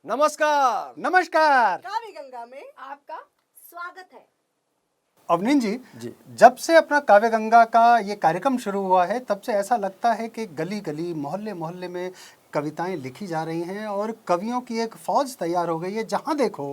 नमस्कार। नमस्कार। काव्य गंगा में आपका स्वागत है। अवनीन जी, जी। जब से अपना काव्य गंगा का ये कार्यक्रम शुरू हुआ है तब से ऐसा लगता है कि गली गली मोहल्ले मोहल्ले में कविताएं लिखी जा रही हैं और कवियों की एक फौज तैयार हो गई है। जहाँ देखो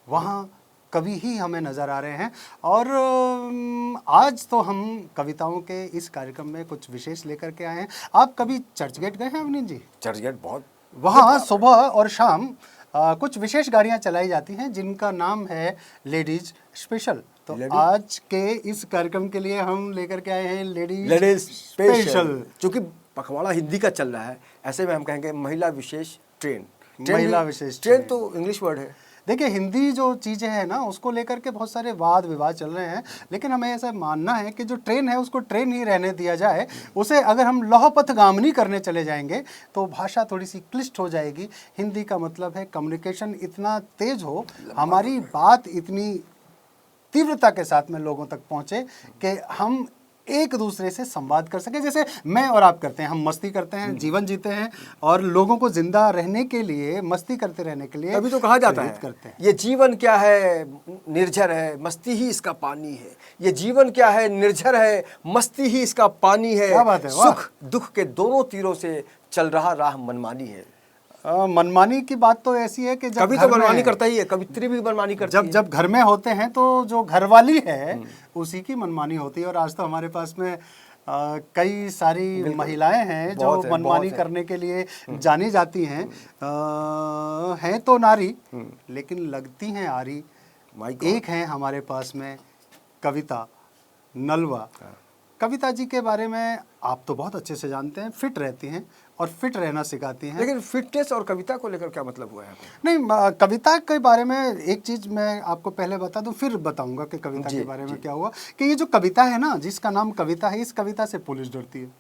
वहाँ कवि ही हमें नज़र आ रहे हैं। और आज तो हम कविताओं के इस कार्यक्रम में कुछ विशेष लेकर के आए हैं। आप कभी चर्चगेट गए हैं अवनीन जी? चर्चगेट बहुत, वहाँ सुबह और शाम कुछ विशेष गाड़ियाँ चलाई जाती हैं जिनका नाम है लेडीज स्पेशल। तो आज के इस कार्यक्रम के लिए हम लेकर के आए हैं लेडीज स्पेशल। चूंकि पखवाड़ा हिंदी का चल रहा है, ऐसे में हम कहेंगे महिला विशेष ट्रेन। महिला विशेष ट्रेन तो इंग्लिश वर्ड है। देखिए, हिंदी जो चीज़ें हैं ना उसको लेकर के बहुत सारे वाद विवाद चल रहे हैं, लेकिन हमें ऐसा मानना है कि जो ट्रेन है उसको ट्रेन ही रहने दिया जाए। उसे अगर हम लौह पथगामिनी करने चले जाएंगे तो भाषा थोड़ी सी क्लिष्ट हो जाएगी। हिंदी का मतलब है कम्युनिकेशन इतना तेज हो, हमारी बात इतनी तीव्रता के साथ में लोगों तक पहुँचे कि हम एक दूसरे से संवाद कर सके। जैसे मैं और आप करते हैं, हम मस्ती करते हैं, जीवन जीते हैं और लोगों को जिंदा रहने के लिए, मस्ती करते रहने के लिए तभी तो कहा जाता है करते हैं। ये जीवन क्या है, निर्झर है, मस्ती ही इसका पानी है। ये जीवन क्या है, निर्झर है, मस्ती ही इसका पानी है। क्या बात है, वाह। सुख दुख के दोनों तीरों से चल रहा राह मनमानी है। मनमानी की बात तो ऐसी है कि जब कभी तो मनमानी करता ही है, कवित्री भी मनमानी करती है। जब घर में होते हैं तो जो घरवाली है उसी की मनमानी होती है। और आज तो हमारे पास में कई सारी महिलाएं हैं जो मनमानी करने के लिए जानी जाती हैं। हैं तो नारी लेकिन लगती हैं आरी। एक हैं हमारे पास में कविता नलवा। कविता जी के बारे में आप तो बहुत अच्छे से जानते हैं, फिट रहती हैं और फिट रहना सिखाती हैं। लेकिन फिटनेस और कविता को लेकर क्या मतलब हुआ है? नहीं, कविता के बारे में एक चीज़ मैं आपको पहले बता दूं, फिर बताऊंगा कि कविता के बारे में क्या हुआ। कि ये जो कविता है ना, जिसका नाम कविता है, इस कविता से पुलिस डरती है।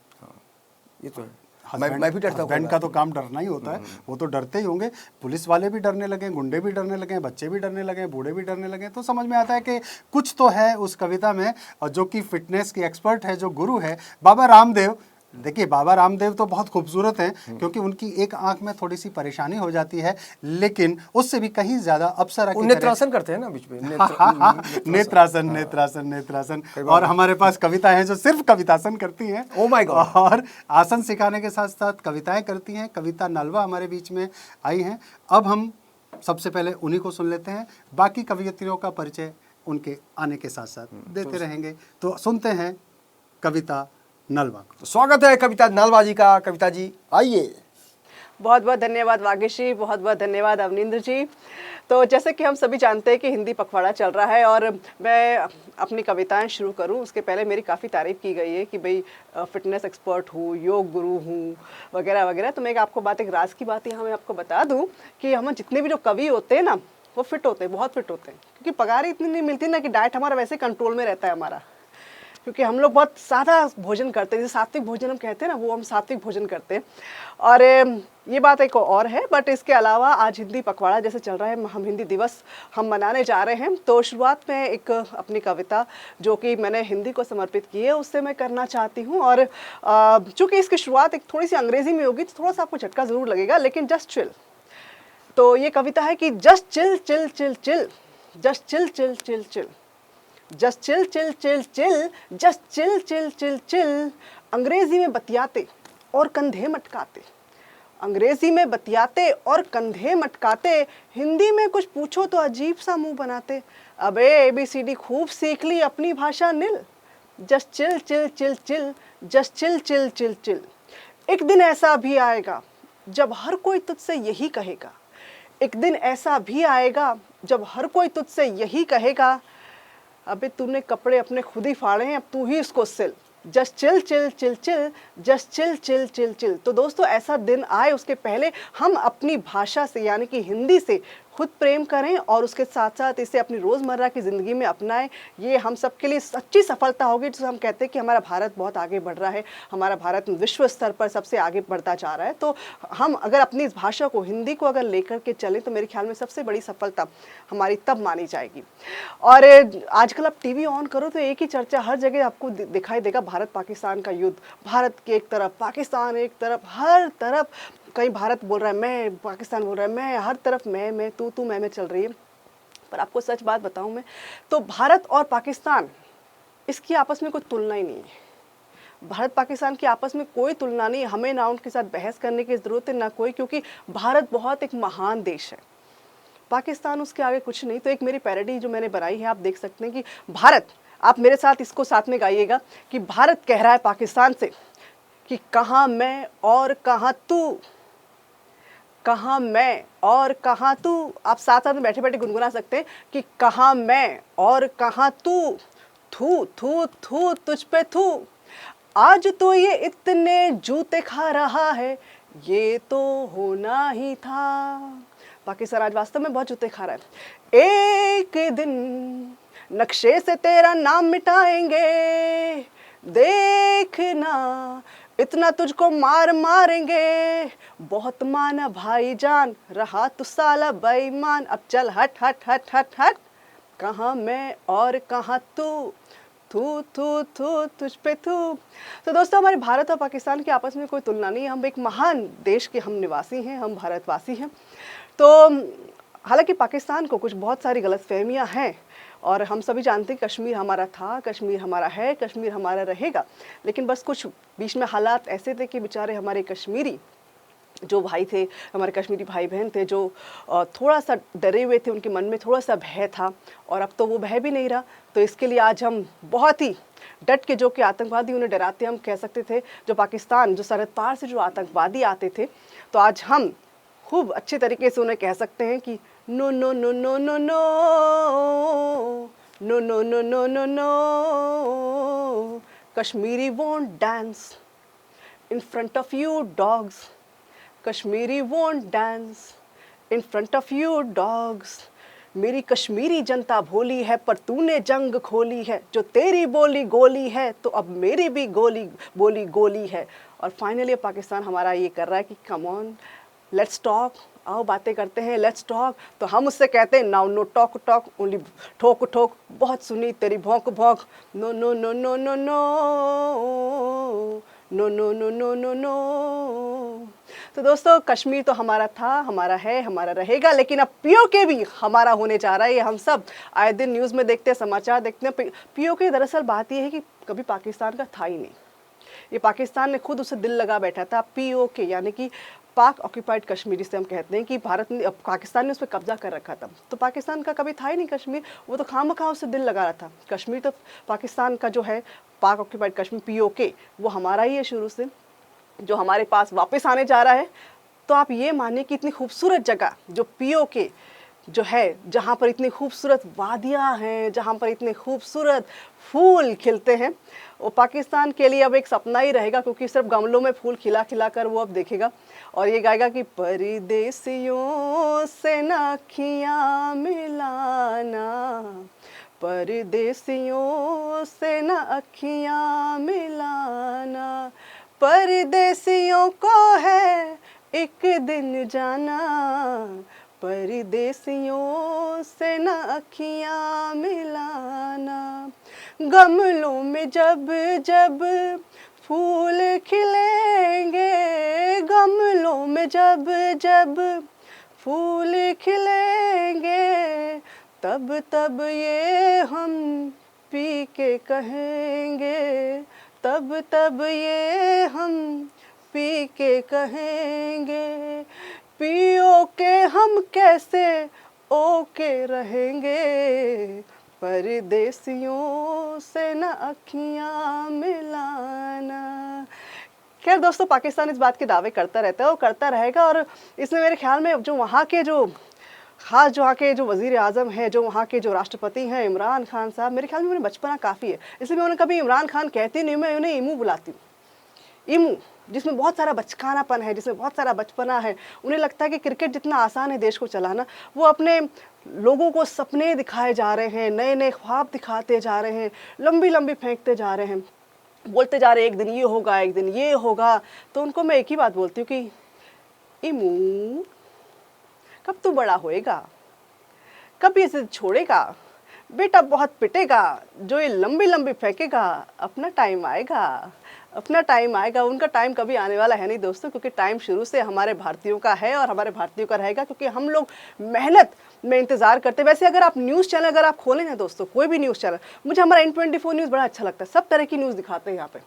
ये तो है। मैं भी डरता हूँ। हस्बैंड का तो काम डरना ही होता है, वो तो डरते ही होंगे। पुलिस वाले भी डरने लगे, गुंडे भी डरने लगे, बच्चे भी डरने लगे, बूढ़े भी डरने लगे। तो समझ में आता है कि कुछ तो है उस कविता में। और जो कि फिटनेस की एक्सपर्ट है, जो गुरु है, बाबा रामदेव। देखिए, बाबा रामदेव तो बहुत खूबसूरत हैं क्योंकि उनकी एक आंख में थोड़ी सी परेशानी हो जाती है, लेकिन उससे भी कहीं ज्यादा अप्सरा की नेत्रासन करते हैं ना बीच में। नेत्रासन, नेत्रासन, नेत्रासन। और हमारे पास कविता है जो सिर्फ कवितासन करती हैं। Oh my God. और आसन सिखाने के साथ साथ कविताएं करती हैं। कविता नलवा हमारे बीच में आई हैं। अब हम सबसे पहले उन्हीं को सुन लेते हैं, बाकी कवियत्रियों का परिचय उनके आने के साथ साथ देते रहेंगे। तो सुनते हैं कविता नलवा। तो स्वागत है कविता नलवा जी का। कविता जी आइए। बहुत बहुत धन्यवाद वागीश जी, बहुत बहुत धन्यवाद अवनींद्र जी। तो जैसे कि हम सभी जानते हैं कि हिंदी पखवाड़ा चल रहा है और मैं अपनी कविताएं शुरू करूं उसके पहले मेरी काफ़ी तारीफ़ की गई है कि भाई फिटनेस एक्सपर्ट हूँ, योग गुरु हूँ, वगैरह वगैरह। तो मैं आपको एक राज की बात यहाँ मैं आपको बता दूँ कि हम जितने भी जो कवि होते हैं ना, वो फिट होते हैं, बहुत फिट होते हैं। क्योंकि पगार इतनी नहीं मिलती ना कि डाइट हमारा वैसे कंट्रोल में रहता है हमारा। क्योंकि हम लोग बहुत सादा भोजन करते हैं, जैसे सात्विक भोजन हम कहते हैं ना, वो हम सात्विक भोजन करते हैं। और ये बात एक और है। बट इसके अलावा आज हिंदी पखवाड़ा जैसे चल रहा है, हम हिंदी दिवस हम मनाने जा रहे हैं। तो शुरुआत में एक अपनी कविता जो कि मैंने हिंदी को समर्पित की है उससे मैं करना चाहती हूँ। और चूँकि इसकी शुरुआत एक थोड़ी सी अंग्रेज़ी में होगी तो थोड़ा सा आपको झटका ज़रूर लगेगा, लेकिन जस्ट चिल। तो ये कविता है कि just chill chill chill chill, just chill chill chill chill, just chill chill chill chill, just chill chill chill chill. अंग्रेजी में बतियाते और कंधे मटकाते, अंग्रेजी में बतियाते और कंधे मटकाते, हिंदी में कुछ पूछो तो अजीब सा मुंह बनाते। अबे ABCD खूब सीख ली अपनी भाषा नील। Just chill chill chill chill, just chill chill chill chill. एक दिन ऐसा भी आएगा जब हर कोई तुझसे यही कहेगा, एक दिन ऐसा भी आएगा जब हर कोई तुझसे यही कहेगा, अबे तूने कपड़े अपने खुद ही फाड़े हैं, अब तू ही इसको सिल। Just chill chill chill chill, just chill chill chill chill. तो दोस्तों, ऐसा दिन आए उसके पहले हम अपनी भाषा से यानी कि हिंदी से खुद प्रेम करें और उसके साथ साथ इसे अपनी रोज़मर्रा की ज़िंदगी में अपनाएं। ये हम सब के लिए सच्ची सफलता होगी। जिसे हम कहते हैं कि हमारा भारत बहुत आगे बढ़ रहा है, हमारा भारत विश्व स्तर पर सबसे आगे बढ़ता जा रहा है। तो हम अगर अपनी इस भाषा को, हिंदी को अगर लेकर के चलें तो मेरे ख्याल में सबसे बड़ी सफलता हमारी तब मानी जाएगी। और आजकल आप TV ऑन करो तो एक ही चर्चा हर जगह आपको दिखाई देगा, भारत पाकिस्तान का युद्ध। भारत की एक तरफ, पाकिस्तान एक तरफ, हर तरफ कहीं भारत बोल रहा है मैं, पाकिस्तान बोल रहा है मैं, हर तरफ मैं, तू मैं चल रही है। पर आपको सच बात बताऊं मैं, तो भारत और पाकिस्तान, इसकी आपस में कोई तुलना ही नहीं है। भारत पाकिस्तान की आपस में कोई तुलना नहीं, हमें ना उनके साथ बहस करने की ज़रूरत है ना कोई, क्योंकि भारत बहुत एक महान देश है, पाकिस्तान उसके आगे कुछ नहीं। तो एक मेरी पैरोडी जो मैंने बनाई है, आप देख सकते हैं कि भारत, आप मेरे साथ इसको साथ में गाइएगा कि भारत कह रहा है पाकिस्तान से कि कहाँ मैं और कहाँ तू, कहाँ मैं और कहाँ तू। आप साथ साथ में बैठे बैठे गुनगुना सकते हैं कि कहाँ मैं और कहाँ तू, थू थू थू तुझ पे थू, आज तो ये इतने जूते खा रहा है, ये तो होना ही था। पाकिस्तान आज वास्तव में बहुत जूते खा रहा है। एक दिन नक्शे से तेरा नाम मिटाएंगे, देखना इतना तुझको मार मारेंगे, बहुत माना भाईजान, रहा तू साला बेईमान, अब चल हट हट हट हट हट, कहाँ मैं और कहाँ तू, थू थू थू तुझ पे थू। तो दोस्तों, हमारे भारत और पाकिस्तान की आपस में कोई तुलना नहीं है, हम एक महान देश के हम निवासी हैं, हम भारतवासी हैं। तो हालांकि पाकिस्तान को कुछ बहुत सारी गलतफहमियां हैं, और हम सभी जानते हैं कश्मीर हमारा था, कश्मीर हमारा है, कश्मीर हमारा रहेगा, लेकिन बस कुछ बीच में हालात ऐसे थे कि बेचारे हमारे कश्मीरी जो भाई थे, हमारे कश्मीरी भाई बहन थे, जो थोड़ा सा डरे हुए थे, उनके मन में थोड़ा सा भय था, और अब तो वो भय भी नहीं रहा। तो इसके लिए आज हम बहुत ही डट के, जो कि आतंकवादी उन्हें डराते, हम कह सकते थे, जो पाकिस्तान, जो सरहद पार से जो आतंकवादी आते थे, तो आज हम खूब अच्छे तरीके से उन्हें कह सकते हैं कि no no no no no no no no no no no no, Kashmiri won't dance in front of you dogs, Kashmiri won't dance in front of you dogs, मेरी कश्मीरी जनता भोली है पर तूने जंग खोली है, जो तेरी बोली गोली है तो अब मेरी भी बोली गोली है। और फाइनली पाकिस्तान हमारा ये कर रहा है कि कम ऑन लेट्स टॉक, आओ बातें करते हैं, लेट्स टॉक। तो हम उससे कहते हैं now no talk talk, only ठोक ठोक, बहुत सुनी तेरी भौंक भौंक, no no no no no no no no no no no no. तो दोस्तों, कश्मीर तो हमारा था, हमारा है, हमारा रहेगा, लेकिन अब पीओके भी हमारा होने जा रहा है। ये हम सब आए दिन न्यूज़ में देखते हैं, समाचार देखते हैं। पीओके दरअसल बात ये है कि कभी पाकिस्तान का था ही नहीं, ये पाकिस्तान ने खुद उसे दिल लगा बैठा था। पीओके यानी कि पाक ऑक्यूपाइड कश्मीर, जिसे हम कहते हैं कि भारत ने, पाकिस्तान ने उस पर कब्जा कर रखा था। तो पाकिस्तान का कभी था ही नहीं कश्मीर, वो तो खामखा उससे दिल लगा रहा था। कश्मीर तो पाकिस्तान का जो है, पाक ऑक्यूपाइड कश्मीर पीओके, वो हमारा ही है शुरू से, जो हमारे पास वापस आने जा रहा है। तो आप ये मानिए कि इतनी खूबसूरत जगह जो पीओके जो है, जहाँ पर इतनी खूबसूरत वादियाँ हैं, जहाँ पर इतने खूबसूरत फूल खिलते हैं, वो पाकिस्तान के लिए अब एक सपना ही रहेगा, क्योंकि सिर्फ गमलों में फूल खिला खिला कर वो अब देखेगा और ये गाएगा कि परदेसियों से न अखियाँ मिलाना, परदेसियों से न अखियाँ मिलाना, परदेसियों को है एक दिन जाना, परदेसियों से न अखियाँ मिलाना, गमलों में जब जब फूल खिलेंगे, गमलों में जब जब फूल खिलेंगे, तब तब ये हम पी के कहेंगे, तब तब ये हम पी के कहेंगे, पियो के हम कैसे ओके रहेंगे, परदेसियों से न अखियाँ मिलाना। खैर दोस्तों, पाकिस्तान इस बात के दावे करता रहता है और करता रहेगा, और इसमें मेरे ख्याल में जो वहाँ के जो खास जो वहाँ के जो वज़ीर आज़म हैं, जो वहाँ के जो राष्ट्रपति हैं इमरान खान साहब, मेरे ख्याल में उन्हें बचपना काफ़ी है, इसलिए मैं उन्हें कभी इमरान खान कहती नहीं, मैं उन्हें इमू बुलाती हूँ। इमू, जिसमें बहुत सारा बचकानापन है, जिसमें बहुत सारा बचपना है। उन्हें लगता है कि क्रिकेट जितना आसान है देश को चलाना, वो अपने लोगों को सपने दिखाए जा रहे हैं, नए नए ख्वाब दिखाते जा रहे हैं, लंबी लंबी फेंकते जा रहे हैं, बोलते जा रहे हैं एक दिन ये होगा, एक दिन ये होगा। तो उनको मैं एक ही बात बोलती हूँ कि इमू, कब तू बड़ा होएगा, कब ये जिद छोड़ेगा, बेटा बहुत पिटेगा, जो ये लंबी लंबी फेंकेगा, अपना टाइम आएगा, अपना टाइम आएगा। उनका टाइम कभी आने वाला है नहीं दोस्तों, क्योंकि टाइम शुरू से हमारे भारतीयों का है और हमारे भारतीयों का रहेगा, क्योंकि हम लोग मेहनत में इंतजार करते हैं। वैसे अगर आप न्यूज़ चैनल अगर आप खोलें ना दोस्तों, कोई भी न्यूज़ चैनल, मुझे हमारा N24 न्यूज़ बड़ा अच्छा लगता है, सब तरह की न्यूज़ दिखाते हैं यहाँ पे।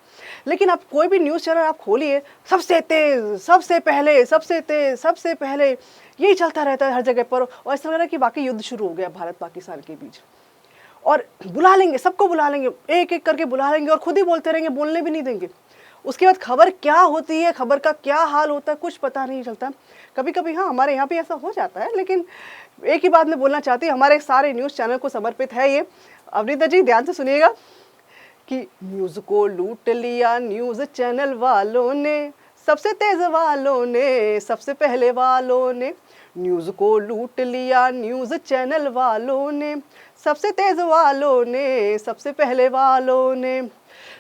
लेकिन आप कोई भी न्यूज़ चैनल आप खोलिए, सबसे तेज, सबसे पहले, सबसे तेज, सबसे पहले, यही चलता रहता है हर जगह पर। और ऐसा लग रहा है कि वाकई युद्ध शुरू हो गया भारत पाकिस्तान के बीच। और बुला लेंगे, सबको बुला लेंगे, एक एक करके बुला लेंगे और खुद ही बोलते रहेंगे, बोलने भी नहीं देंगे। उसके बाद खबर क्या होती है, खबर का क्या हाल होता है, कुछ पता नहीं चलता। कभी कभी हाँ हमारे यहाँ भी ऐसा हो जाता है, लेकिन एक ही बात मैं बोलना चाहती हूँ, हमारे सारे न्यूज़ चैनल को समर्पित है ये। अवनीता जी ध्यान से सुनिएगा कि न्यूज़ को लूट लिया न्यूज़ चैनल वालों ने, सबसे तेज वालों ने, सबसे पहले वालों ने। न्यूज़ को लूट लिया न्यूज़ चैनल वालों ने, सबसे तेज वालों ने, सबसे पहले वालों ने।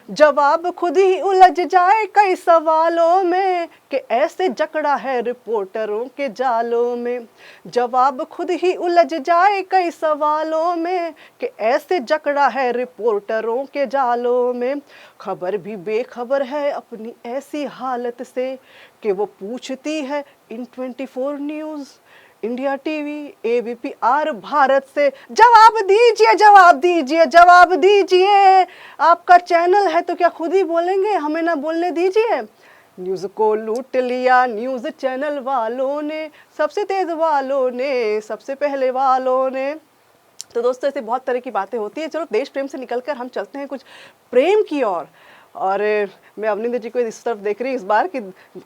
जवाब खुद ही उलझ जाए कई सवालों में, कि ऐसे जकड़ा है रिपोर्टरों के जालों में। जवाब खुद ही उलझ जाए कई सवालों में, कि ऐसे जकड़ा है रिपोर्टरों के जालों में। खबर भी बेखबर है अपनी ऐसी हालत से, कि वो पूछती है N24 news, India TV, ABP और भारत से, जवाब दीजिए, जवाब दीजिए, जवाब दीजिए। आपका चैनल है तो क्या खुद ही बोलेंगे, हमें ना बोलने दीजिए। न्यूज़ को लूट लिया न्यूज़ चैनल वालों ने, सबसे तेज वालों ने, सबसे पहले वालों ने। तो दोस्तों ऐसे बहुत तरह की बातें होती है। चलो देश प्रेम से निकलकर हम चलते हैं कुछ प्रेम की ओर। और मैं अवनिंदर जी को इस तरफ देख रही हूँ इस बार कि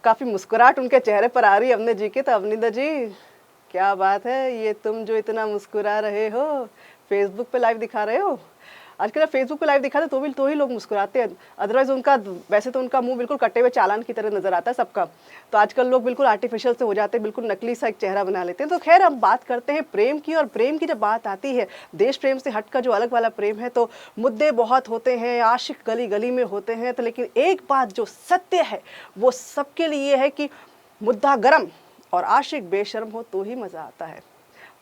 काफ़ी मुस्कुराहट उनके चेहरे पर आ रही है अवनिंदर जी के। तो अवनिंदर जी क्या बात है, ये तुम जो इतना मुस्कुरा रहे हो, फेसबुक पे लाइव दिखा रहे हो? आजकल फेसबुक पे लाइव दिखाते तो ही लोग मुस्कुराते हैं, अदरवाइज उनका वैसे तो उनका मुंह बिल्कुल कटे हुए चालान की तरह नजर आता है सबका। तो आजकल लोग बिल्कुल आर्टिफिशियल से हो जाते हैं, बिल्कुल नकली सा एक चेहरा बना लेते हैं। तो खैर हम बात करते हैं प्रेम की, और प्रेम की जब बात आती है, देश प्रेम से हटकर जो अलग वाला प्रेम है, तो मुद्दे बहुत होते हैं, आशिक गली गली में होते हैं। तो लेकिन एक बात जो सत्य है वो सबके लिए है कि मुद्दा गर्म और आशिक बेशर्म हो तो ही मज़ा आता है।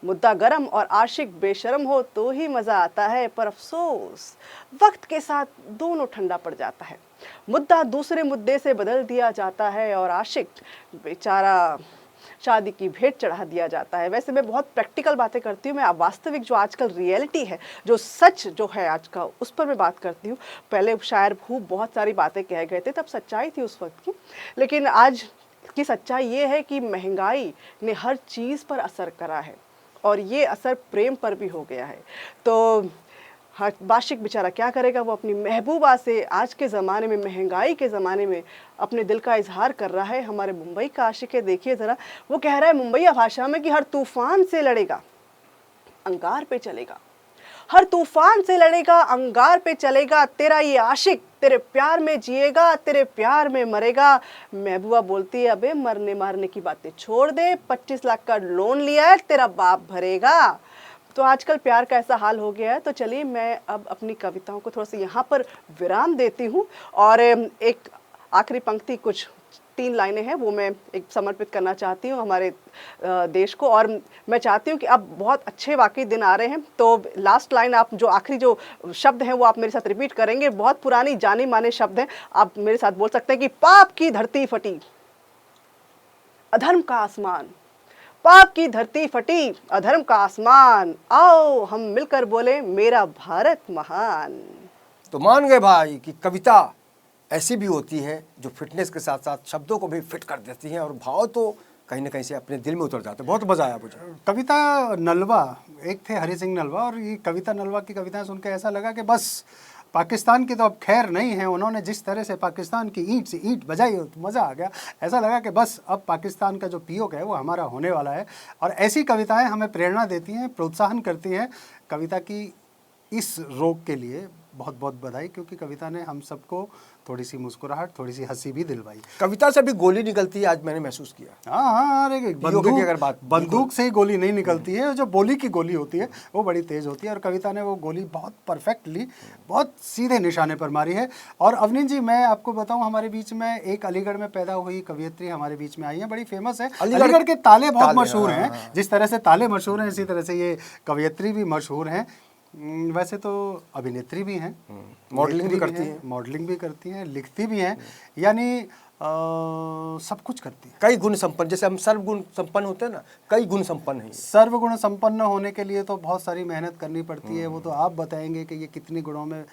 मुद्दा गरम और आशिक बेशर्म हो तो ही मज़ा आता है, पर अफसोस वक्त के साथ दोनों ठंडा पड़ जाता है। मुद्दा दूसरे मुद्दे से बदल दिया जाता है और आशिक बेचारा शादी की भेंट चढ़ा दिया जाता है। वैसे मैं बहुत प्रैक्टिकल बातें करती हूँ, मैं वास्तविक जो आजकल रियलिटी है, जो सच जो है आज का, उस पर मैं बात करती हूँ। पहले शायर खूब बहुत सारी बातें कह गए थे, तब सच्चाई थी उस वक्त की, लेकिन आज की सच्चाई ये है कि महंगाई ने हर चीज़ पर असर करा है और ये असर प्रेम पर भी हो गया है। तो हर आशिक बेचारा क्या करेगा, वो अपनी महबूबा से आज के ज़माने में, महंगाई के ज़माने में अपने दिल का इजहार कर रहा है। हमारे मुंबई का आशिक है, देखिए ज़रा, वो कह रहा है मुंबईया भाषा में कि हर तूफ़ान से लड़ेगा, अंगार पे चलेगा। हर तूफान से लड़ेगा, अंगार पे चलेगा, तेरा ये आशिक तेरे प्यार में जिएगा, तेरे प्यार में मरेगा। महबूबा बोलती है, अबे मरने मारने की बातें छोड़ दे, 25 लाख का लोन लिया है, तेरा बाप भरेगा। तो आजकल प्यार का ऐसा हाल हो गया है। तो चलिए मैं अब अपनी कविताओं को थोड़ा सा यहाँ पर विराम देती हूँ और एक आखिरी पंक्ति, कुछ 3 लाइनें हैं, वो मैं एक समर्पित करना चाहती हूँ हमारे देश को। और मैं चाहती हूँ कि अब बहुत अच्छे वाकई दिन आ रहे हैं, तो लास्ट लाइन आप जो आखिरी जो शब्द हैं वो आप मेरे साथ रिपीट करेंगे। बहुत पुरानी जाने माने शब्द हैं, आप मेरे साथ बोल सकते हैं कि पाप की धरती फटी, अधर्म का आसमान, पाप की धरती फटी, अधर्म का आसमान, आओ हम मिलकर बोले मेरा भारत महान। तो मान गए भाई कि कविता ऐसी भी होती है जो फिटनेस के साथ साथ शब्दों को भी फिट कर देती हैं और भाव तो कहीं ना कहीं से अपने दिल में उतर जाते हैं। बहुत मज़ा आया मुझे। कविता नलवा, एक थे हरि सिंह नलवा, और ये कविता नलवा की कविताएं सुन के ऐसा लगा कि बस पाकिस्तान की तो अब खैर नहीं है। उन्होंने जिस तरह से पाकिस्तान की ईंट से ईंट बजाई, तो मज़ा आ गया। ऐसा लगा कि बस अब पाकिस्तान का जो पीओके है वो हमारा होने वाला है। और ऐसी कविताएं हमें प्रेरणा देती हैं, प्रोत्साहन करती हैं। कविता की इस रोग के लिए बहुत बहुत बधाई, क्योंकि कविता ने हम सबको थोड़ी सी मुस्कुराहट, थोड़ी सी हंसी भी दिलवाई। कविता से भी गोली निकलती है, आज मैंने महसूस किया। हाँ, अरे बंदूक से ही गोली नहीं निकलती है, जो बोली की गोली होती है वो बड़ी तेज होती है। और कविता ने वो गोली बहुत परफेक्टली, बहुत सीधे निशाने पर मारी है। और अवनीत जी, मैं आपको बताऊं, हमारे बीच में एक अलीगढ़ में पैदा हुई कवियत्री हमारे बीच में आई है, बड़ी फेमस है। अलीगढ़ के ताले बहुत मशहूर हैं, जिस तरह से ताले मशहूर हैं इसी तरह से ये कवियत्री भी मशहूर हैं। वैसे तो अभिनेत्री भी हैं, मॉडलिंग भी करती हैं, मॉडलिंग भी करती हैं, लिखती भी हैं, यानी सब कुछ करती हैं। कई गुण संपन्न, जैसे हम सर्वगुण संपन्न होते हैं ना, कई गुण संपन्न हैं। सर्वगुण संपन्न होने के लिए तो बहुत सारी मेहनत करनी पड़ती है। वो तो आप बताएंगे कि ये कितने गुणों में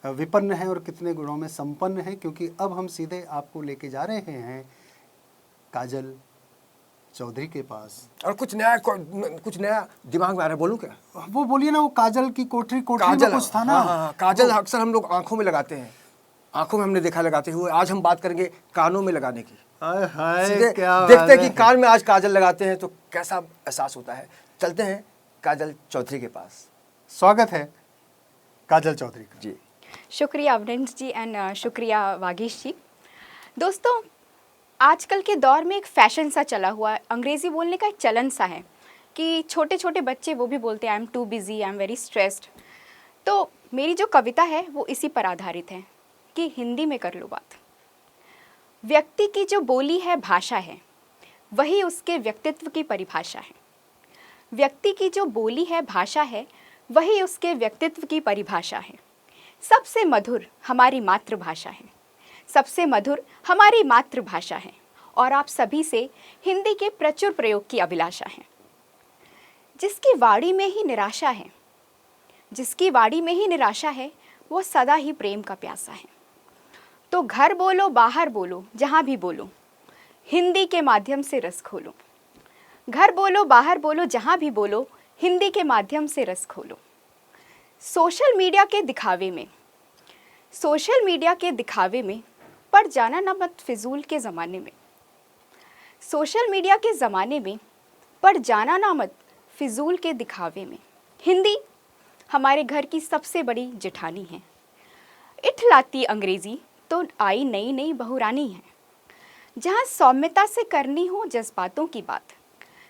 विपन्न है और कितने गुणों में संपन्न है, क्योंकि अब हम सीधे आपको लेके जा रहे हैं काजल चौधरी के पास। और कुछ नया दिमाग में आ रहा है, बोलूं क्या? वो बोलिए ना, वो काजल की कोठरी में कुछ था ना। हाँ, काजल अक्सर हम लोग आंखों में लगाते हैं, आंखों में हमने देखा लगाते हुए। आज हम बात करेंगे कानों में लगाने की। सीधे देखते हैं कि कान में आज काजल लगाते हैं तो कैसा एहसास होता है। चलते हैं काजल चौधरी के पास। स्वागत है काजल चौधरी का। जी शुक्रिया अवनिंद्र जी एंड शुक्रिया वागीश जी। दोस्तों, आजकल के दौर में एक फैशन सा चला हुआ है, अंग्रेज़ी बोलने का एक चलन सा है कि छोटे छोटे बच्चे वो भी बोलते हैं I am too busy, I am very stressed. तो मेरी जो कविता है वो इसी पर आधारित है कि हिंदी में कर लो बात। व्यक्ति की जो बोली है, भाषा है, वही उसके व्यक्तित्व की परिभाषा है। व्यक्ति की जो बोली है, भाषा है, वही उसके व्यक्तित्व की परिभाषा है। सबसे मधुर हमारी मातृभाषा है, सबसे मधुर हमारी मातृभाषा है, और आप सभी से हिंदी के प्रचुर प्रयोग की अभिलाषा है। जिसकी वाणी में ही निराशा है, जिसकी वाणी में ही निराशा है, वो सदा ही प्रेम का प्यासा है। तो घर बोलो बाहर बोलो जहाँ भी बोलो, हिंदी के माध्यम से रस खोलो। घर बोलो बाहर बोलो जहाँ भी बोलो, हिंदी के माध्यम से रस खोलो। सोशल मीडिया के दिखावे में, सोशल मीडिया के दिखावे में पड़ जाना ना मत फिजूल के ज़माने में। सोशल मीडिया के ज़माने में पड़ जाना ना मत फिजूल के दिखावे में। हिंदी हमारे घर की सबसे बड़ी जेठानी है। इठलाती अंग्रेज़ी तो आई नई नई बहुरानी है। जहाँ सौम्यता से करनी हो जज्बातों की बात,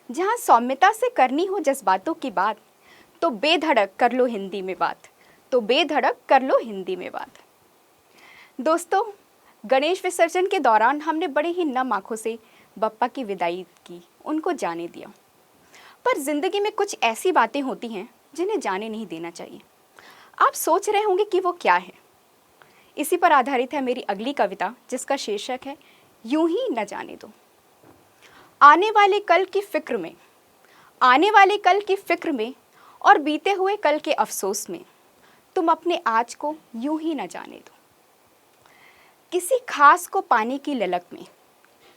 जहाँ सौम्यता से करनी हो जज्बातों की बात, तो बेधड़क कर लो हिंदी में बात, तो बेधड़क कर लो हिंदी में बात। दोस्तों, गणेश विसर्जन के दौरान हमने बड़े ही नम आँखों से बप्पा की विदाई की, उनको जाने दिया। पर ज़िंदगी में कुछ ऐसी बातें होती हैं जिन्हें जाने नहीं देना चाहिए। आप सोच रहे होंगे कि वो क्या है। इसी पर आधारित है मेरी अगली कविता, जिसका शीर्षक है यूं ही न जाने दो। आने वाले कल की फिक्र में, आने वाले कल की फिक्र में और बीते हुए कल के अफसोस में तुम अपने आज को यूं ही न जाने दो। किसी खास को पाने की ललक में,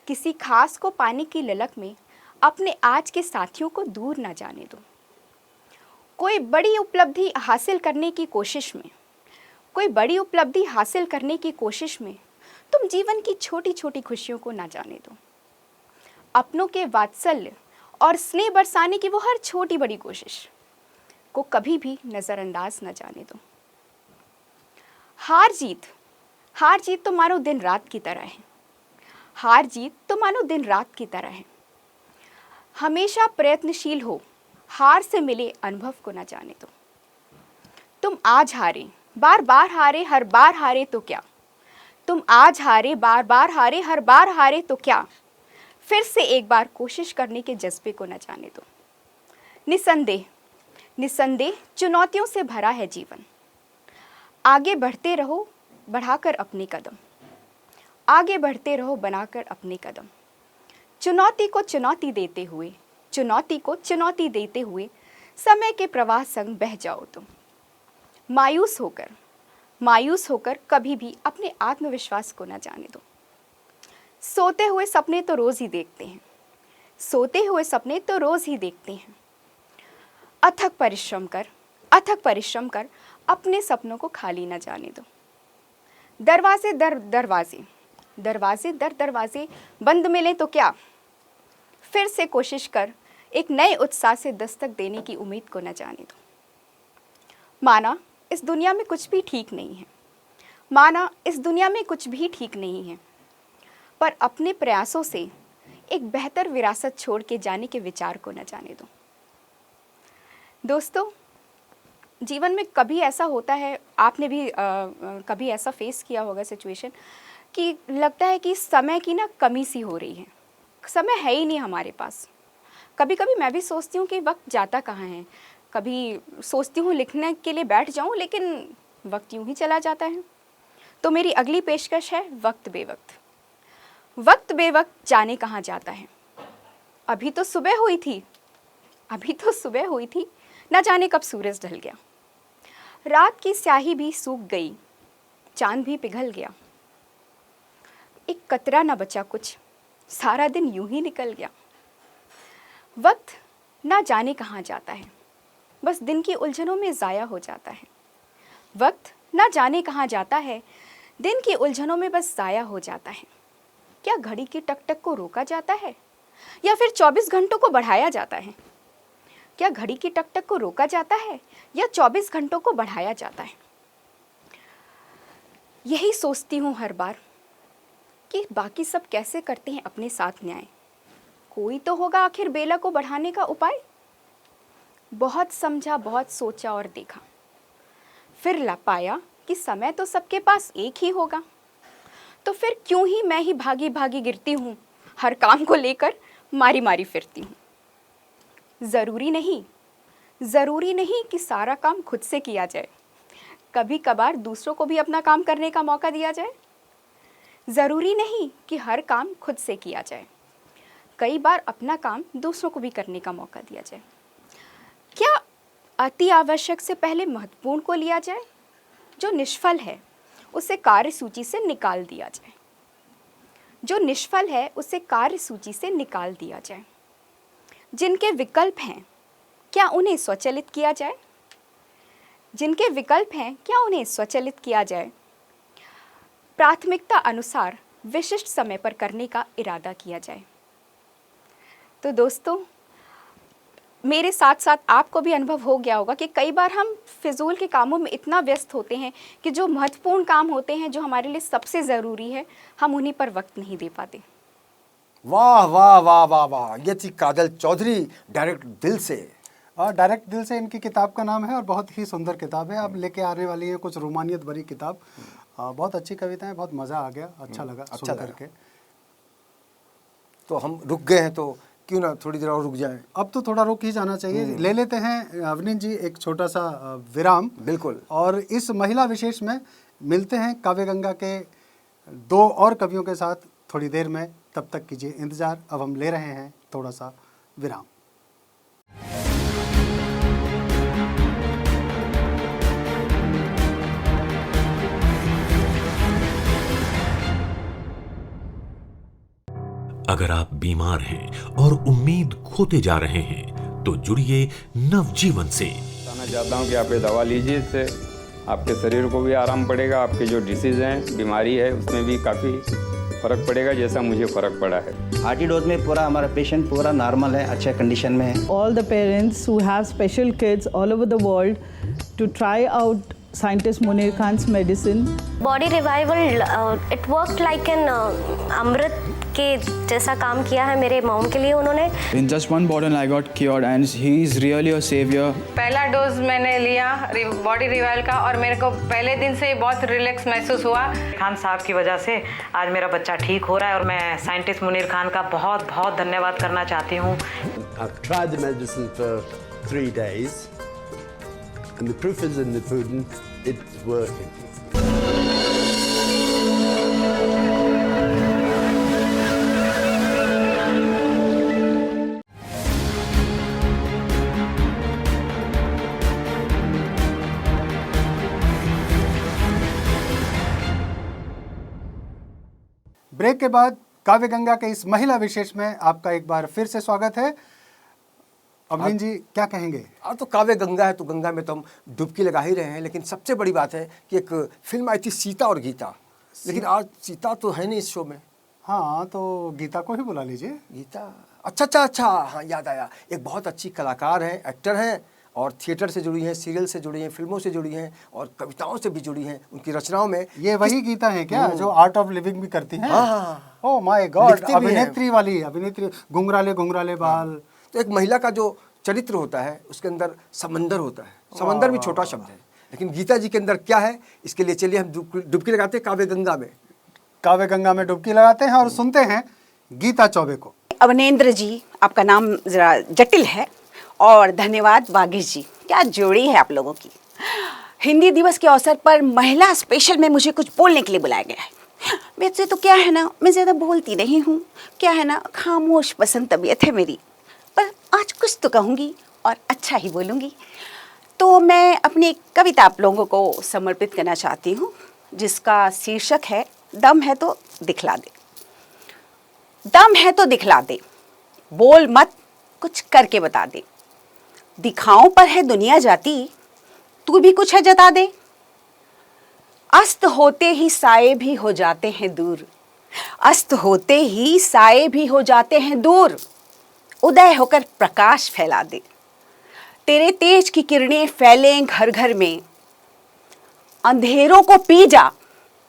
किसी खास को पाने की ललक में अपने आज के साथियों को दूर न जाने दो। कोई बड़ी उपलब्धि हासिल करने की कोशिश में, कोई बड़ी उपलब्धि हासिल करने की कोशिश में तुम जीवन की छोटी छोटी खुशियों को ना जाने दो। अपनों के वात्सल्य और स्नेह बरसाने की वो हर छोटी बड़ी कोशिश को कभी भी नज़रअंदाज न जाने दो। हार जीत तो मानो दिन रात की तरह है। हार जीत तो मानो दिन रात की तरह है। हमेशा प्रयत्नशील हो, हार से मिले अनुभव को न जाने दो। तुम आज हारे, बार बार हारे, हर बार हारे तो क्या। तुम आज हारे, बार बार हारे, हर बार हारे तो क्या। फिर से एक बार कोशिश करने के जज्बे को न जाने दो। निसंदेह निसंदेह चुनौतियों से भरा है जीवन। आगे बढ़ते रहो बढ़ाकर अपने कदम, आगे बढ़ते रहो बनाकर अपने कदम। चुनौती को चुनौती देते हुए, चुनौती को चुनौती देते हुए समय के प्रवाह संग बह जाओ तुम। मायूस होकर कभी भी अपने आत्मविश्वास को न जाने दो। सोते हुए सपने तो रोज ही देखते हैं, सोते हुए सपने तो रोज ही देखते हैं। अथक परिश्रम कर अपने सपनों को खाली न जाने दो। दरवाजे दर दरवाजे बंद मिले तो क्या। फिर से कोशिश कर एक नए उत्साह से दस्तक देने की उम्मीद को न जाने दो। माना इस दुनिया में कुछ भी ठीक नहीं है, माना इस दुनिया में कुछ भी ठीक नहीं है, पर अपने प्रयासों से एक बेहतर विरासत छोड़ के जाने के विचार को न जाने दो। दोस्तों, जीवन में कभी ऐसा होता है, आपने भी कभी ऐसा फेस किया होगा सिचुएशन कि लगता है कि समय की ना कमी सी हो रही है, समय है ही नहीं हमारे पास। कभी कभी मैं भी सोचती हूँ कि वक्त जाता कहाँ है, कभी सोचती हूँ लिखने के लिए बैठ जाऊँ, लेकिन वक्त यूं ही चला जाता है। तो मेरी अगली पेशकश है वक्त बेवक्त। वक्त बेवक्त जाने कहाँ जाता है। अभी तो सुबह हुई थी, ना जाने कब सूरज ढल गया। रात की स्याही भी सूख गई, चांद भी पिघल गया। एक कतरा न बचा कुछ, सारा दिन यूं ही निकल गया। वक्त ना जाने कहाँ जाता है, बस दिन की उलझनों में ज़ाया हो जाता है। वक्त ना जाने कहाँ जाता है, दिन की उलझनों में बस ज़ाया हो जाता है। क्या घड़ी की टक टक को रोका जाता है या फिर 24 घंटों को बढ़ाया जाता है? क्या घड़ी की टक टक को रोका जाता है या 24 घंटों को बढ़ाया जाता है? यही सोचती हूँ हर बार कि बाकी सब कैसे करते हैं अपने साथ न्याय। कोई तो होगा आखिर बेला को बढ़ाने का उपाय। बहुत समझा, बहुत सोचा और देखा, फिर ला पाया कि समय तो सबके पास एक ही होगा। तो फिर क्यों ही मैं ही भागी भागी गिरती हूँ, हर काम को लेकर मारी मारी फिरती हूँ। ज़रूरी नहीं कि सारा काम खुद से किया जाए। कभी कभार दूसरों को भी अपना काम करने का मौका दिया जाए। ज़रूरी नहीं कि हर काम खुद से किया जाए, कई बार अपना काम दूसरों को भी करने का मौका दिया जाए। क्या अति आवश्यक से पहले महत्वपूर्ण को लिया जाए? जो निष्फल है उसे कार्य सूची से निकाल दिया जाए। जिनके विकल्प हैं क्या उन्हें स्वचालित किया जाए? प्राथमिकता अनुसार विशिष्ट समय पर करने का इरादा किया जाए। तो दोस्तों, मेरे साथ साथ आपको भी अनुभव हो गया होगा कि कई बार हम फिजूल के कामों में इतना व्यस्त होते हैं कि जो महत्वपूर्ण काम होते हैं, जो हमारे लिए सबसे ज़रूरी है, हम उन्हीं पर वक्त नहीं दे पाते। वाह वाह वाह वाह वाह, ये थी काजल चौधरी, डायरेक्ट दिल से। डायरेक्ट दिल से इनकी किताब का नाम है और बहुत ही सुंदर किताब है। अब लेके आने वाली है कुछ रोमानियत भरी किताब। बहुत अच्छी कविता है, बहुत मज़ा आ गया, अच्छा लगा सुन करके। तो हम रुक गए हैं, तो क्यों ना थोड़ी देर और रुक जाएं। अब तो थोड़ा रुक ही जाना चाहिए। ले लेते हैं अवनीत जी एक छोटा सा विराम। बिल्कुल। और इस महिला विशेष में मिलते हैं काव्य गंगा के 2 और कवियों के साथ थोड़ी देर में। तब तक कीजिए इंतज़ार। अब हम ले रहे हैं थोड़ा सा विराम। अगर आप बीमार हैं और उम्मीद खोते जा रहे हैं तो जुड़िए नवजीवन से। बताना चाहता हूँ कि आप ये दवा लीजिए, इससे आपके शरीर को भी आराम पड़ेगा, आपके जो डिसीज़ हैं, बीमारी है, उसमें भी काफ़ी फ़र्क पड़ेगा, जैसा मुझे फ़र्क पड़ा है। आरटी डोज में पूरा हमारा पेशेंट पूरा नॉर्मल है, अच्छे कंडीशन में है। All the parents who have special kids all over the world to try out scientist Munir Khan's medicine. Body revival, it worked like an अमृत के जैसा काम किया है मेरे मॉम के लिए उन्होंने। In just one bottle I got cured and he is really a savior. पहला डोज मैंने लिया बॉडी रिवाइवल का और मेरे को पहले दिन से बहुत रिलैक्स महसूस हुआ। खान साहब की वजह से आज मेरा बच्चा ठीक हो रहा है और मैं साइंटिस्ट मुनीर खान का बहुत बहुत धन्यवाद करना चाहती हूँ। I've tried the medicine for 3 days and the proof is in the pudding, it's working. Break के बाद काव्य गंगा के इस महिला विशेष में आपका एक बार फिर से स्वागत है। अवनीत जी क्या कहेंगे? तो काव्य गंगा है तो गंगा में तो हम डुबकी लगा ही रहे हैं, लेकिन सबसे बड़ी बात है कि एक फिल्म आई थी सीता और गीता, लेकिन आज सीता तो है नहीं इस शो में। हाँ, तो गीता को ही बुला लीजिए। गीता, अच्छा, हाँ याद आया। एक बहुत अच्छी कलाकार हैं, एक्टर हैं और थिएटर से जुड़ी हैं, सीरियल से जुड़ी हैं, फिल्मों से जुड़ी हैं और कविताओं से भी जुड़ी हैं। उनकी रचनाओं में ये वही गीता है क्या जो आर्ट ऑफ लिविंग भी करती हैं? हाँ। ओह माय गॉड, अभिनेत्री घुंघराले बाल। तो एक महिला का जो चरित्र होता है उसके अंदर समंदर होता है। समंदर भी छोटा शब्द है, लेकिन गीता जी के अंदर क्या है, इसके लिए चलिए हम डुबकी लगाते हैं काव्य गंगा में। काव्य गंगा में डुबकी लगाते हैं और सुनते हैं गीता चौबे को। अवनेंद्र जी, आपका नाम जरा जटिल है, और धन्यवाद वागीश जी। क्या जोड़ी है आप लोगों की। हिंदी दिवस के अवसर पर महिला स्पेशल में मुझे कुछ बोलने के लिए बुलाया गया है। वैसे तो क्या है ना, मैं ज़्यादा बोलती नहीं हूँ, क्या है ना, खामोश पसंद तबीयत है मेरी, पर आज कुछ तो कहूँगी और अच्छा ही बोलूँगी। तो मैं अपनी एक कविता आप लोगों को समर्पित करना चाहती हूँ, जिसका शीर्षक है दम है तो दिखला दे। दम है तो दिखला दे, बोल मत कुछ करके बता दे। दिखाओं पर है दुनिया जाती, तू भी कुछ है जता दे। अस्त होते ही साए भी हो जाते हैं दूर, अस्त होते ही साए भी हो जाते हैं दूर। उदय होकर प्रकाश फैला दे, तेरे तेज की किरणें फैलें घर घर में। अंधेरों को पी जा,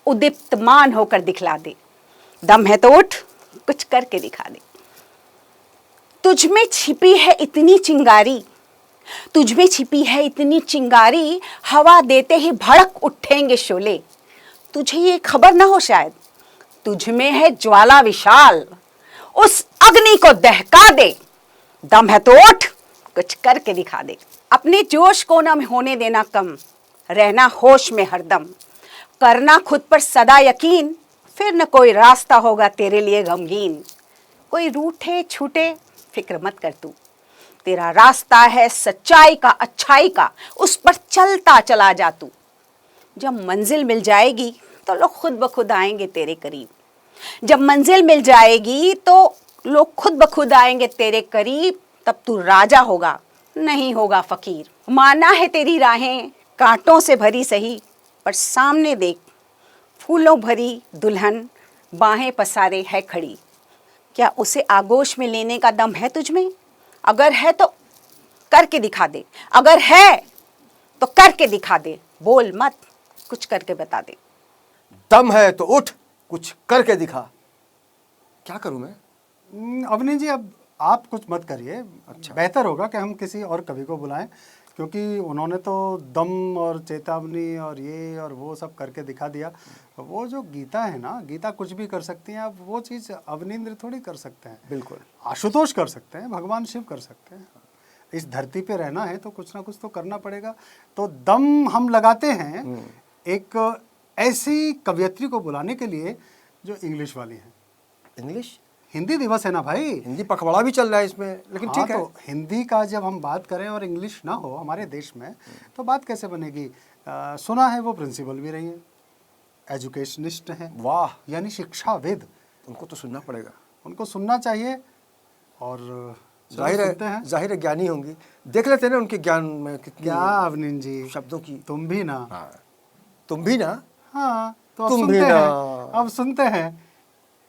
उदीप्तमान होकर दिखला दे। दम है तो उठ, कुछ करके दिखा दे। तुझ में छिपी है इतनी चिंगारी, तुझ में छिपी है इतनी चिंगारी, हवा देते ही भड़क उठेंगे शोले। तुझे ये खबर ना हो शायद, तुझ में है ज्वाला विशाल, उस अग्नि को दहका दे। दम है तो उठ, कुछ करके दिखा दे। अपने जोश को न होने देना कम, रहना होश में हरदम। करना खुद पर सदा यकीन, फिर न कोई रास्ता होगा तेरे लिए गमगीन। कोई रूठे छूटे फिक्र मत कर तू, तेरा रास्ता है सच्चाई का, अच्छाई का, उस पर चलता चला जा तू। जब मंजिल मिल जाएगी तो लोग खुद ब खुद आएंगे तेरे करीब। जब मंजिल मिल जाएगी तो लोग खुद ब खुद आएंगे तेरे करीब। तब तू राजा होगा, नहीं होगा फकीर। माना है तेरी राहें कांटों से भरी सही, पर सामने देख फूलों भरी दुल्हन बाहें पसारे है खड़ी। क्या उसे आगोश में लेने का दम है तुझ में? अगर है तो करके दिखा दे, अगर है तो करके दिखा दे। बोल मत, कुछ करके बता दे। दम है तो उठ, कुछ करके दिखा। क्या करूं मैं? अवनी जी, अब आप कुछ मत करिए। अच्छा, बेहतर होगा कि हम किसी और कवि को बुलाएं, क्योंकि उन्होंने तो दम और चेतावनी और ये और वो सब करके दिखा दिया। वो जो गीता है ना, गीता कुछ भी कर सकती हैं, अब वो चीज़ अवनींद्र थोड़ी कर सकते हैं। बिल्कुल, आशुतोष कर सकते हैं, भगवान शिव कर सकते हैं। इस धरती पे रहना है तो कुछ ना कुछ तो करना पड़ेगा। तो दम हम लगाते हैं एक ऐसी कवयित्री को बुलाने के लिए जो इंग्लिश वाली है। इंग्लिश? हिंदी दिवस है ना भाई, हिंदी पखवाड़ा भी चल रहा है इसमें, लेकिन ठीक है। तो हिंदी का जब हम बात करें और इंग्लिश ना हो हमारे देश में तो बात कैसे बनेगी? सुना है वो प्रिंसिपल भी रही है, एजुकेशनिस्ट हैं। वाह, यानी शिक्षाविद। उनको तो सुनना पड़ेगा, उनको सुनना चाहिए। और जाहिर है ज्ञानी होंगी। देख लेते हैं ना उनके ज्ञान में कितनी। क्या अवनीन जी, शब्दों की। तुम भी ना। हाँ, तुम भी ना। हाँ, तो तुम भी ना। अब सुनते हैं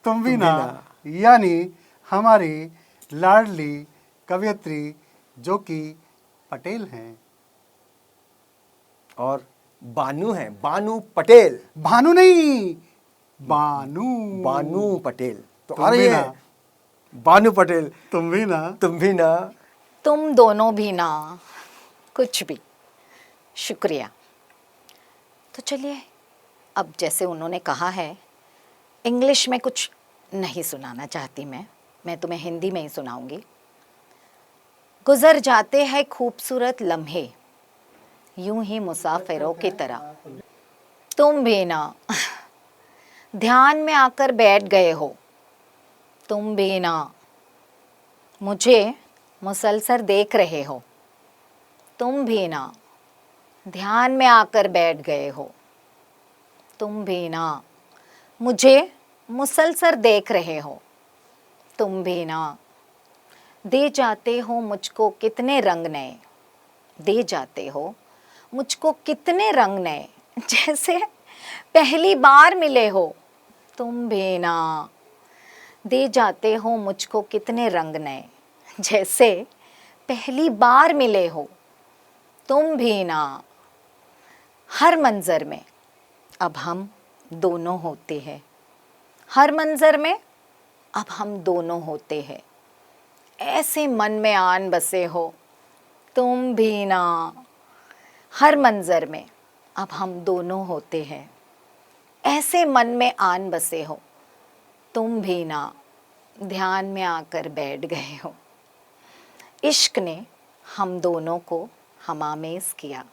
तुम भी ना, यानी हमारी लाडली कवयित्री जो कि पटेल हैं और बानू हैं, बानू पटेल। भानु नहीं, बानू, बानू पटेल। तो आ रही है बानू पटेल। तुम भी ना, तुम भी ना, तुम दोनों भी ना, कुछ भी। शुक्रिया। तो चलिए, अब जैसे उन्होंने कहा है, इंग्लिश में कुछ नहीं सुनाना चाहती मैं तुम्हें हिंदी में ही सुनाऊंगी। गुजर जाते हैं खूबसूरत लम्हे यूं ही मुसाफिरों की तरह। तुम भी ना ध्यान में आकर बैठ गए हो। तुम भी ना मुझे मुसलसल देख रहे हो। तुम भी ना ध्यान में आकर बैठ गए हो। तुम भी ना मुझे मुसलसल देख रहे हो। तुम भी ना दे जाते हो मुझको कितने रंग नए, दे जाते हो मुझको कितने रंग नए, जैसे पहली बार मिले हो। तुम भी ना दे जाते हो मुझको कितने रंग नए, जैसे पहली बार मिले हो। तुम भी ना हर मंजर में अब हम दोनों होते हैं। हर मंजर में अब हम दोनों होते हैं। ऐसे मन में आन बसे हो। तुम भी ना हर मंजर में अब हम दोनों होते हैं। ऐसे मन में आन बसे हो। तुम भी ना ध्यान में आकर बैठ गए हो। इश्क ने हम दोनों को हमामेज किया,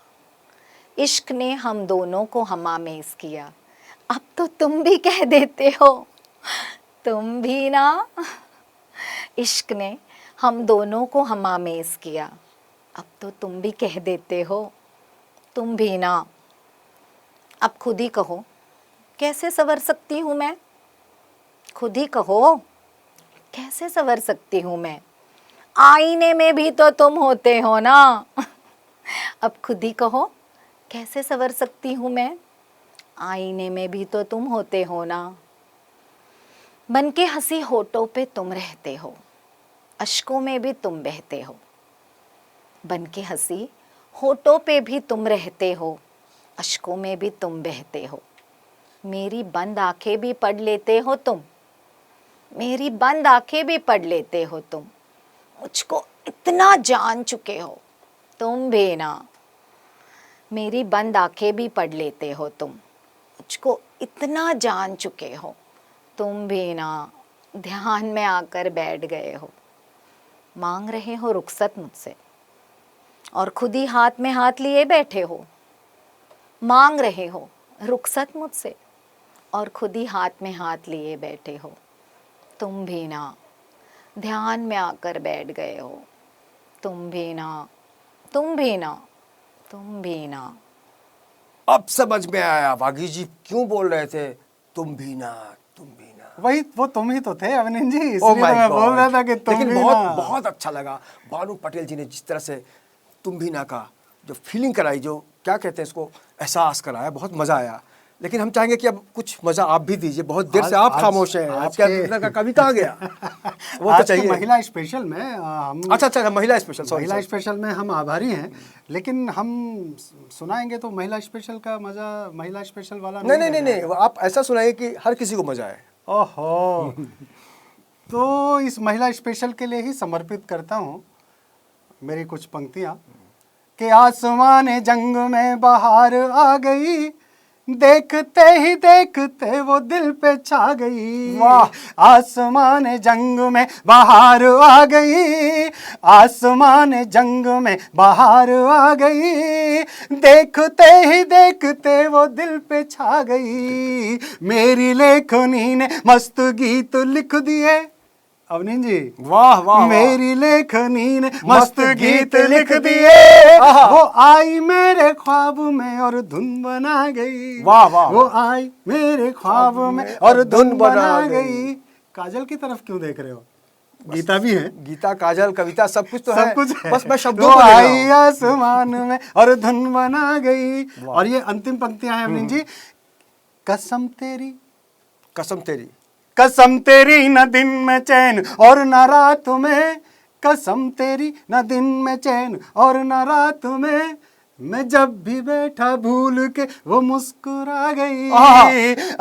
इश्क ने हम दोनों को हमामेज किया। अब तो तुम भी कह देते हो, तुम भी ना। इश्क ने हम दोनों को हमामेज किया, अब तो तुम भी कह देते हो, तुम भी ना। अब खुद ही कहो, कैसे संवर सकती हूँ मैं? खुद ही कहो, कैसे संवर सकती हूँ मैं? आईने में भी तो तुम होते हो ना। अब खुद ही कहो, कैसे संवर सकती हूँ मैं? आईने में भी तो तुम होते हो ना। बन के हंसी होठों पे तुम रहते हो, अश्कों में भी तुम बहते हो। बन के हंसी होठों पे भी तुम रहते हो, अश्कों में भी तुम बहते हो। मेरी बंद आंखें भी पढ़ लेते हो तुम, मेरी बंद आंखें भी पढ़ लेते हो तुम। मुझको इतना जान चुके हो तुम भी ना। मेरी बंद आंखें भी पढ़ लेते हो तुम, मुझको इतना जान चुके हो तुम भी ना। ध्यान में आकर बैठ गए हो, मांग रहे हो रुखसत मुझसे और खुद ही हाथ में हाथ लिए बैठे हो। मांग रहे हो रुखसत मुझसे और खुद ही हाथ में हाथ लिए बैठे हो तुम भी ना। ध्यान में आकर बैठ गए हो तुम भी ना, तुम भी ना, तुम भी ना। अब समझ में आया वागी जी क्यों बोल रहे थे तुम भी ना, तुम भी ना। वही वो तुम ही तो थे अवनींद जी, Oh इसलिए my तो मैं बोल God. रहा था कि तुम लेकिन भी बहुत ना। बहुत अच्छा लगा भानु पटेल जी ने जिस तरह से तुम भी ना का जो फीलिंग कराई, जो क्या कहते हैं इसको, एहसास कराया, बहुत मजा आया। लेकिन हम चाहेंगे कि अब कुछ मजा आप भी दीजिए, बहुत देर से आप खामोश हैं। आपके अंदर का कभी कहाँ गया? वो तो आज के चाहिए। महिला स्पेशल में हम अच्छा महिला स्पेशल, सॉरी महिला स्पेशल में हम आभारी हैं, लेकिन हम सुनाएंगे तो महिला स्पेशल का मजा महिला स्पेशल वाला नहीं, आप ऐसा सुनाइए कि हर किसी को मजा आए। ओहो। तो इस महिला स्पेशल के लिए ही समर्पित करता हूँ मेरी कुछ पंक्तियाँ कि आसमान जंग में बहार आ गई, देखते ही देखते वो दिल पे छा गई। वाह। आसमान जंग में बहार आ गई, आसमान जंग में बहार आ गई, देखते ही देखते वो दिल पे छा गई। मेरी लेखनी ने मस्त गीत लिख दिए। अवनींद जी वाह वाह, मेरी लेखनी ने मस्त गीत लिख दिए। वो आई मेरे ख्वाब में और धुन बना गई। वाह वाह, वो आई मेरे ख्वाब में और धुन बना गई। काजल की तरफ क्यों देख रहे हो? गीता भी है, गीता, काजल, कविता सब कुछ तो सब है, कुछ है। बस मैं शब्दों वो को ले रहा आई हूं। आसमान में और धुन बना गई। और ये अंतिम पंक्तियां हैं अवनींद जी। कसम तेरी, कसम तेरी, कसम तेरी न दिन में चैन और न रात में, कसम तेरी न दिन में चैन और न रात में, मैं जब भी बैठा भूल के वो मुस्कुरा गई।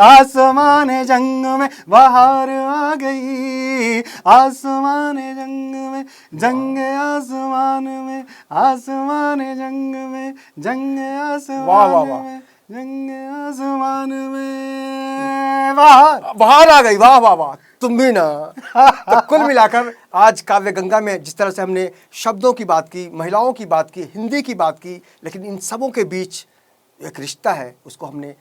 आसमान जंग में बहार आ गई, आसमान जंग में, जंग आसमान में, आसमान जंग में, जंग आसमान में, जंग आसमान में बाहर आ गई। वाह वाह वाह, तुम भी ना। तो कुल मिलाकर आज काव्य गंगा में जिस तरह से हमने शब्दों की बात की, महिलाओं की बात की, हिंदी की बात की, लेकिन इन सबों के बीच एक रिश्ता है, उसको हमने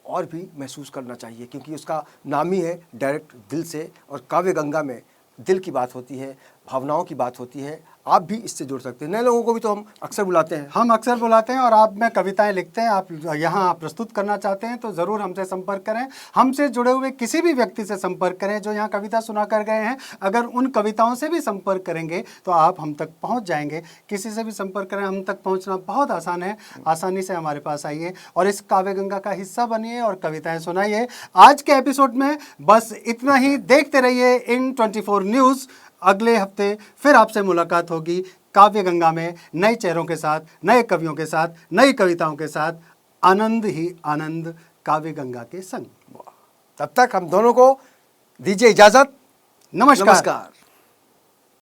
और भी महसूस करना चाहिए, क्योंकि उसका नाम ही है डायरेक्ट दिल से। और काव्य गंगा में दिल की बात होती है, भावनाओं की बात होती है। आप भी इससे जुड़ सकते हैं। नए लोगों को भी तो हम अक्सर बुलाते हैं। हम अक्सर बुलाते हैं, और आप में कविताएं लिखते हैं, आप यहाँ प्रस्तुत करना चाहते हैं तो ज़रूर हमसे संपर्क करें। हमसे जुड़े हुए किसी भी व्यक्ति से संपर्क करें जो यहाँ कविता सुना कर गए हैं। अगर उन कविताओं से भी संपर्क करेंगे तो आप हम तक पहुँच जाएंगे। किसी से भी संपर्क करें, हम तक पहुँचना बहुत आसान है। आसानी से हमारे पास आइए और इस काव्य गंगा का हिस्सा बनिए और कविताएँ सुनाइए। आज के एपिसोड में बस इतना ही। देखते रहिए इन 24 न्यूज़। अगले हफ्ते फिर आपसे मुलाकात होगी काव्य गंगा में, नए चेहरों के साथ, नए कवियों के साथ, नई कविताओं के साथ। आनंद ही आनंद काव्य गंगा के संग। तब तक हम दोनों को दीजिए इजाजत। नमस्कार।